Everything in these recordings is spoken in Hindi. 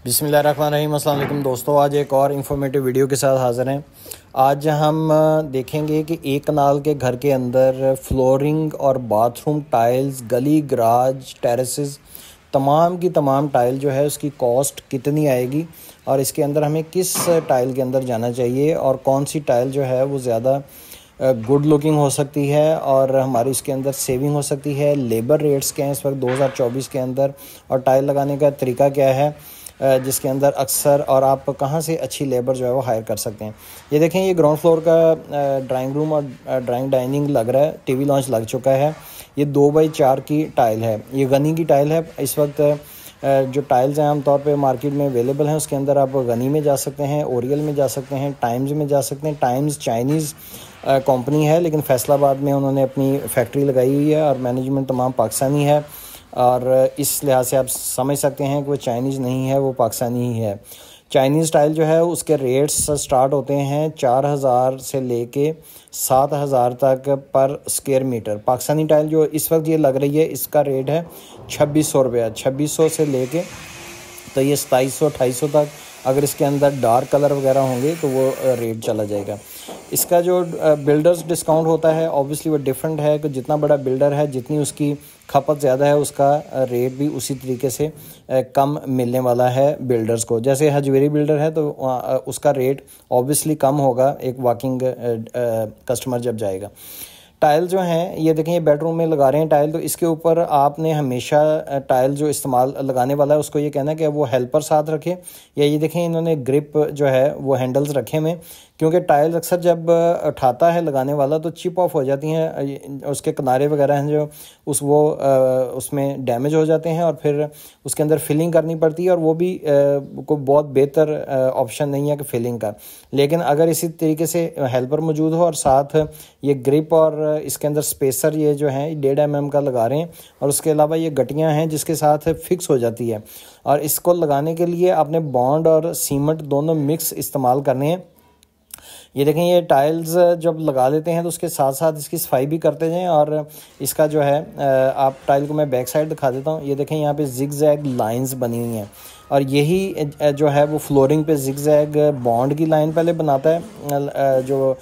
बिस्मिल्लाहिर्रहमानिर्रहीम। अस्सलाम वालेकुम दोस्तों, आज एक और इन्फॉर्मेटिव वीडियो के साथ हाज़िर हैं। आज हम देखेंगे कि एक कनाल के घर के अंदर फ्लोरिंग और बाथरूम टाइल्स, गली, गराज, टेरेसेस, तमाम की तमाम टाइल जो है उसकी कॉस्ट कितनी आएगी और इसके अंदर हमें किस टाइल के अंदर जाना चाहिए और कौन सी टाइल जो है वो ज़्यादा गुड लुकिंग हो सकती है और हमारी इसके अंदर सेविंग हो सकती है। लेबर रेट्स क्या हैं इस वक्त 2024 के अंदर और टाइल लगाने का तरीका क्या है जिसके अंदर अक्सर और आप कहाँ से अच्छी लेबर जो है वो हायर कर सकते हैं। ये देखें, ये ग्राउंड फ्लोर का ड्राइंग रूम और ड्राइंग डाइनिंग लग रहा है। टीवी लॉन्च लग चुका है। ये 2x4 की टाइल है, ये गनी की टाइल है। इस वक्त जो टाइल्स हैं आमतौर पे मार्केट में अवेलेबल हैं, उसके अंदर आप गनी में जा सकते हैं, ओरियल में जा सकते हैं, टाइम्स में जा सकते हैं। टाइम्स चाइनीज़ कंपनी है लेकिन फैसलाबाद में उन्होंने अपनी फैक्ट्री लगाई हुई है और मैनेजमेंट तमाम पाकिस्तानी है और इस लिहाज से आप समझ सकते हैं कि वो चाइनीज़ नहीं है, वो पाकिस्तानी ही है। चाइनीज़ टाइल जो है उसके रेट्स स्टार्ट होते हैं 4000 से लेके 7000 तक पर स्क्वायर मीटर। पाकिस्तानी टाइल जो इस वक्त ये लग रही है इसका रेट है 2600 रुपया। 2600 से लेके तो ये 2700-2800 तक। अगर इसके अंदर डार्क कलर वगैरह होंगे तो वो रेट चला जाएगा। इसका जो बिल्डर्स डिस्काउंट होता है ऑब्वियसली वो डिफरेंट है कि जितना बड़ा बिल्डर है, जितनी उसकी खपत ज़्यादा है, उसका रेट भी उसी तरीके से कम मिलने वाला है बिल्डर्स को। जैसे हजवेरी बिल्डर है तो उसका रेट ऑब्वियसली कम होगा एक वॉकिंग कस्टमर जब जाएगा। टाइल जो हैं ये देखें, ये बेडरूम में लगा रहे हैं टाइल, तो इसके ऊपर आपने हमेशा टाइल जो इस्तेमाल लगाने वाला है उसको ये कहना है कि वो हेल्पर साथ रखे। या ये देखें, इन्होंने ग्रिप जो है वो हैंडल्स रखे हुए, क्योंकि टाइल्स अक्सर जब उठाता है लगाने वाला तो चिप ऑफ हो जाती हैं, उसके किनारे वगैरह हैं जो उसमें डैमेज हो जाते हैं और फिर उसके अंदर फिलिंग करनी पड़ती है और वो भी कोई बहुत बेहतर ऑप्शन नहीं है कि फिलिंग का। लेकिन अगर इसी तरीके से हेल्पर मौजूद हो और साथ ये ग्रिप और इसके अंदर स्पेसर ये जो है 1.5 mm का लगा रहे हैं और उसके अलावा ये गटियां हैं जिसके साथ फिक्स हो जाती है और इसको लगाने के लिए आपने बॉन्ड और सीमेंट दोनों मिक्स इस्तेमाल करने हैं। ये देखें, ये टाइल्स जब लगा लेते हैं तो उसके साथ साथ इसकी सफाई भी करते जाएं और इसका जो है आप टाइल को मैं बैक साइड दिखा देता हूँ। ये देखें, यहाँ पे जिग जैग लाइन्स बनी हुई हैं और यही जो है वो फ्लोरिंग पे जिग जैग बॉन्ड की लाइन पहले बनाता है जो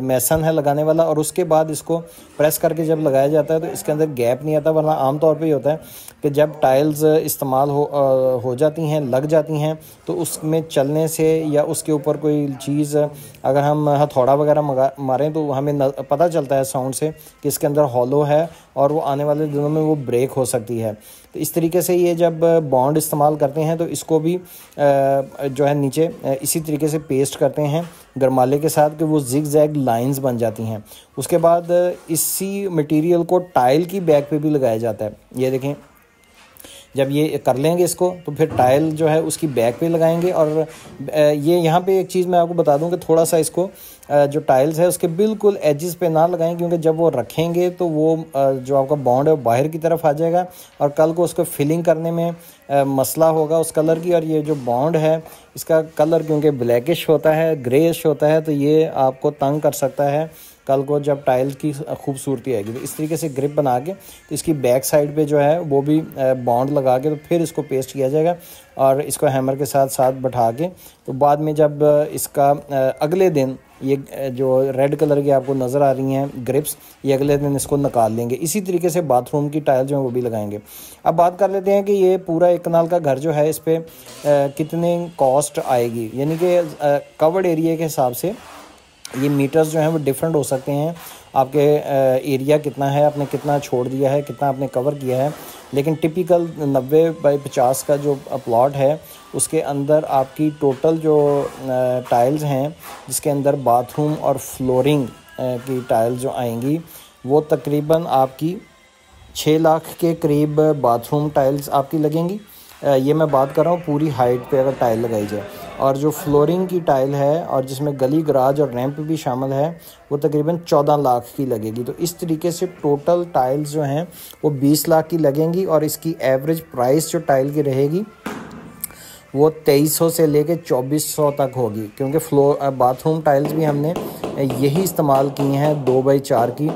मैसन है लगाने वाला, और उसके बाद इसको प्रेस करके जब लगाया जाता है तो इसके अंदर गैप नहीं आता। वरना आमतौर पे ही होता है कि जब टाइल्स इस्तेमाल हो जाती हैं, लग जाती हैं, तो उसमें चलने से या उसके ऊपर कोई चीज़ अगर हम हथौड़ा वगैरह मारें तो हमें पता चलता है साउंड से कि इसके अंदर हॉलो है और वो आने वाले दिनों में वो ब्रेक हो सकती है। तो इस तरीके से ये जब बॉन्ड इस्तेमाल करते हैं तो इसको भी जो है नीचे इसी तरीके से पेस्ट करते हैं गरमाले के साथ कि वो जिग जैग लाइंस बन जाती हैं। उसके बाद इसी मटेरियल को टाइल की बैक पे भी लगाया जाता है। ये देखें, जब ये कर लेंगे इसको तो फिर टाइल जो है उसकी बैक पे लगाएंगे। और ये यहाँ पे एक चीज़ मैं आपको बता दूं कि थोड़ा सा इसको जो टाइल्स है उसके बिल्कुल एजेस पे ना लगाएं, क्योंकि जब वो रखेंगे तो वो जो आपका बॉन्ड है वो बाहर की तरफ आ जाएगा और कल को उसको फिलिंग करने में मसला होगा उस कलर की। और ये जो बॉन्ड है इसका कलर क्योंकि ब्लैकिश होता है, ग्रेइश होता है, तो ये आपको तंग कर सकता है कल को जब टाइल की खूबसूरती आएगी। तो इस तरीके से ग्रिप बना के तो इसकी बैक साइड पे जो है वो भी बॉन्ड लगा के तो फिर इसको पेस्ट किया जाएगा और इसको हैमर के साथ साथ बैठा के तो बाद में जब इसका अगले दिन ये जो रेड कलर की आपको नज़र आ रही हैं ग्रिप्स, ये अगले दिन इसको निकाल लेंगे। इसी तरीके से बाथरूम की टाइल जो है वो भी लगाएंगे। अब बात कर लेते हैं कि ये पूरा 1 कनाल का घर जो है इस पर कितने कॉस्ट आएगी, यानी कि कवर्ड एरिया के हिसाब से ये मीटर्स जो हैं वो डिफरेंट हो सकते हैं। आपके एरिया कितना है, आपने कितना छोड़ दिया है, कितना आपने कवर किया है, लेकिन टिपिकल 90x50 का जो प्लॉट है उसके अंदर आपकी टोटल जो टाइल्स हैं जिसके अंदर बाथरूम और फ्लोरिंग की टाइल्स जो आएंगी वो तकरीबन आपकी 6 लाख के करीब बाथरूम टाइल्स आपकी लगेंगी। ये मैं बात कर रहा हूँ पूरी हाइट पे अगर टाइल लगाई जाए। और जो फ्लोरिंग की टाइल है और जिसमें गली, गराज और रैंप भी शामिल है वो तकरीबन 14 लाख की लगेगी। तो इस तरीके से टोटल टाइल्स जो हैं वो 20 लाख की लगेंगी और इसकी एवरेज प्राइस जो टाइल की रहेगी वो 2300 से लेके 2400 तक होगी, क्योंकि बाथरूम टाइल्स भी हमने यही इस्तेमाल की हैं 2x4 की,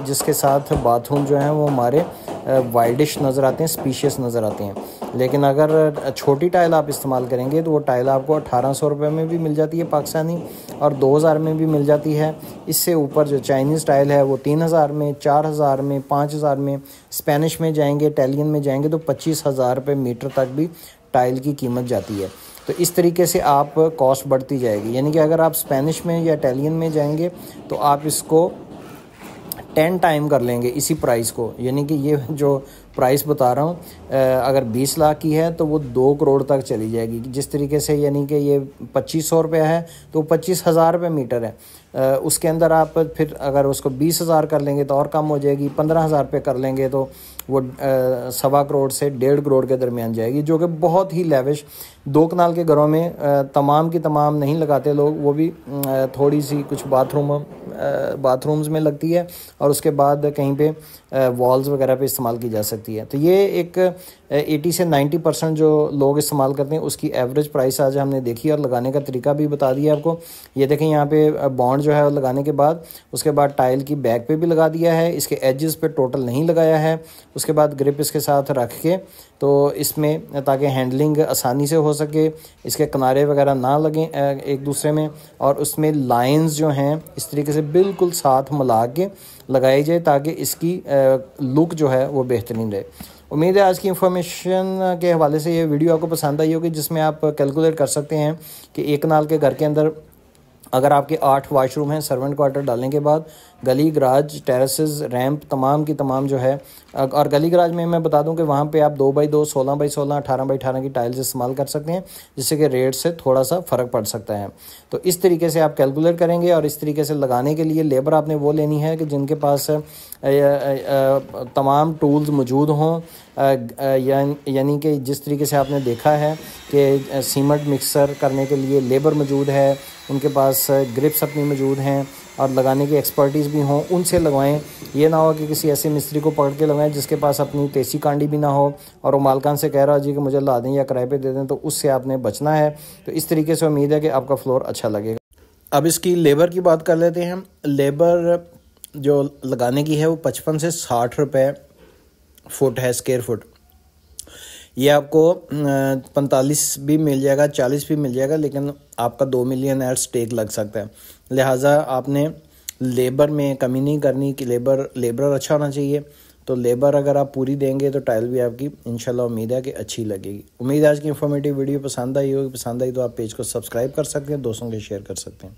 जिसके साथ बाथरूम जो है वो हमारे वाइडिश नज़र आते हैं, स्पीशियस नज़र आते हैं। लेकिन अगर छोटी टाइल आप इस्तेमाल करेंगे तो वो टाइल आपको 1800 रुपये में भी मिल जाती है पाकिस्तानी, और 2000 में भी मिल जाती है। इससे ऊपर जो चाइनीज़ टाइल है वो 3000 में, 4000 में, 5000 में। स्पेनिश में जाएंगे, इटालियन में जाएंगे तो 25,000 रुपये मीटर तक भी टाइल की कीमत जाती है। तो इस तरीके से आप कॉस्ट बढ़ती जाएगी। यानी कि अगर आप स्पेनिश में या इटालियन में जाएंगे तो आप इसको 10 टाइम कर लेंगे इसी प्राइस को। यानी कि ये जो प्राइस बता रहा हूँ, अगर 20 लाख की है तो वो 2 करोड़ तक चली जाएगी। जिस तरीके से यानी कि ये 2500 रुपया है तो 25,000 रुपये मीटर है। उसके अंदर आप फिर अगर उसको 20,000 कर लेंगे तो और कम हो जाएगी। 15,000 पे कर लेंगे तो वो 1.25 करोड़ से 1.5 करोड़ के दरमियान जाएगी, जो कि बहुत ही लेविश 2 कनाल के घरों में तमाम की तमाम नहीं लगाते लोग। वो भी थोड़ी सी कुछ बाथरूम्स में लगती है और उसके बाद कहीं पे वॉल्स वगैरह पे इस्तेमाल की जा सकती है। तो ये एक 80 से 90% जो लोग इस्तेमाल करते हैं उसकी एवरेज प्राइस आज हमने देखी और लगाने का तरीका भी बता दिया आपको। ये देखें यहाँ पे बॉन्ड जो है लगाने के बाद, उसके बाद टाइल की बैक पे भी लगा दिया है, इसके एजेस पे टोटल नहीं लगाया है। उसके बाद ग्रिप इसके साथ रख के तो इसमें ताकि हैंडलिंग आसानी से हो सके, इसके किनारे वगैरह ना लगें एक दूसरे में, और उसमें लाइंस जो हैं इस तरीके से बिल्कुल साथ मिला के लगाई जाए ताकि इसकी लुक जो है वो बेहतरीन रहे। उम्मीद है आज की इन्फॉर्मेशन के हवाले से ये वीडियो आपको पसंद आई होगी, जिसमें आप कैलकुलेट कर सकते हैं कि एक कनाल के घर के अंदर अगर आपके 8 वाशरूम हैं, सर्वेंट क्वार्टर डालने के बाद गली, गराज, टेरेसेस, रैंप तमाम की तमाम जो है, और गली गराज में मैं बता दूं कि वहाँ पे आप 2x2, 16x16, 18x18 की टाइल्स इस्तेमाल कर सकते हैं, जिससे कि रेट से थोड़ा सा फ़र्क पड़ सकता है। तो इस तरीके से आप कैलकुलेट करेंगे और इस तरीके से लगाने के लिए लेबर आपने वो लेनी है कि जिनके पास तमाम टूल्स मौजूद हों। यानी कि जिस तरीके से आपने देखा है कि सीमेंट मिक्सर करने के लिए लेबर मौजूद है, उनके पास ग्रिप्स अपनी मौजूद हैं और लगाने की एक्सपर्टीज़ भी हों, उनसे लगवाएं। ये ना हो कि किसी ऐसे मिस्त्री को पकड़ के लगवाएं जिसके पास अपनी तेसी कांडी भी ना हो और वो मालकान से कह रहा जी कि मुझे ला दें या किराए पे दे दें, तो उससे आपने बचना है। तो इस तरीके से उम्मीद है कि आपका फ्लोर अच्छा लगेगा। अब इसकी लेबर की बात कर लेते हैं। लेबर जो लगाने की है वो 55 से 60 रुपये फुट है, स्क्वायर फुट। ये आपको 45 भी मिल जाएगा, 40 भी मिल जाएगा, लेकिन आपका 2 मिलियन एड स्टेक लग सकता है। लिहाजा आपने लेबर में कमी नहीं करनी कि लेबर अच्छा होना चाहिए। तो लेबर अगर आप पूरी देंगे तो टाइल भी आपकी इंशाल्लाह उम्मीद है कि अच्छी लगेगी। उम्मीद है आज की इन्फॉर्मेटिव वीडियो पसंद आई होगी। पसंद आई तो आप पेज को सब्सक्राइब कर सकते हैं, दोस्तों के शेयर कर सकते हैं।